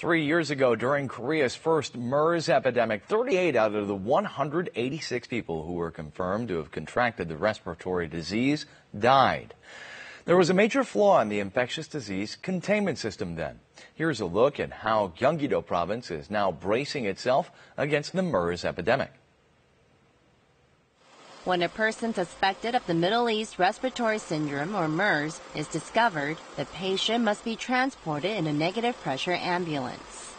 3 years ago, during Korea's first MERS epidemic, 38 out of the 186 people who were confirmed to have contracted the respiratory disease died. There was a major flaw in the infectious disease containment system then. Here's a look at how Gyeonggi-do Province is now bracing itself against the MERS epidemic. When a person suspected of the Middle East Respiratory Syndrome, or MERS, is discovered, the patient must be transported in a negative pressure ambulance.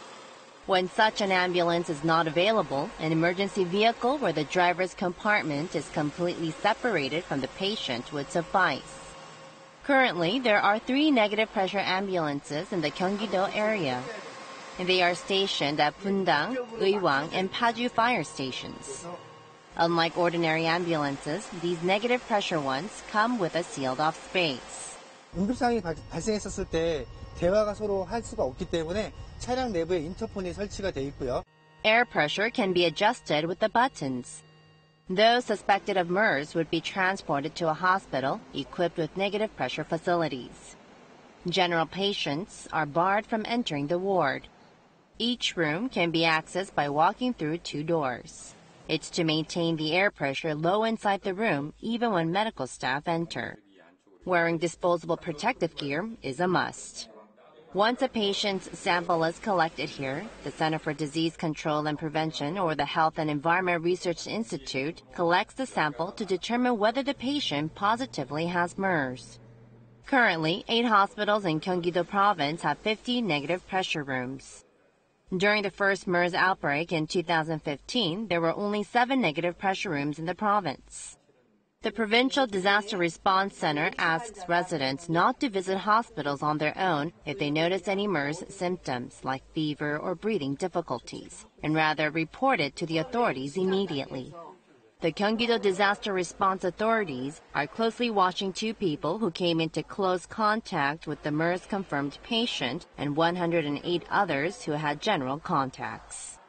When such an ambulance is not available, an emergency vehicle where the driver's compartment is completely separated from the patient would suffice. Currently, there are 3 negative pressure ambulances in the Gyeonggi-do area. They are stationed at Bundang, Uiwang, and Paju Fire Stations. Unlike ordinary ambulances, these negative pressure ones come with a sealed-off space. 응급상황이 발생했었을 때 대화가 서로 할 수가 없기 때문에 차량 내부에 인터폰이 설치가 돼 있고요. Air pressure can be adjusted with the buttons. Those suspected of MERS would be transported to a hospital equipped with negative pressure facilities. General patients are barred from entering the ward. Each room can be accessed by walking through 2 doors. It's to maintain the air pressure low inside the room even when medical staff enter. Wearing disposable protective gear is a must. Once a patient's sample is collected here, the Center for Disease Control and Prevention, or the Health and Environment Research Institute, collects the sample to determine whether the patient positively has MERS. Currently, 8 hospitals in Gyeonggi-do Province have 50 negative pressure rooms. During the first MERS outbreak in 2015, there were only 7 negative pressure rooms in the province. The Provincial Disaster Response Center asks residents not to visit hospitals on their own if they notice any MERS symptoms like fever or breathing difficulties, and rather report it to the authorities immediately. The Gyeonggi-do Disaster Response Authorities are closely watching 2 people who came into close contact with the MERS-confirmed patient and 108 others who had general contacts.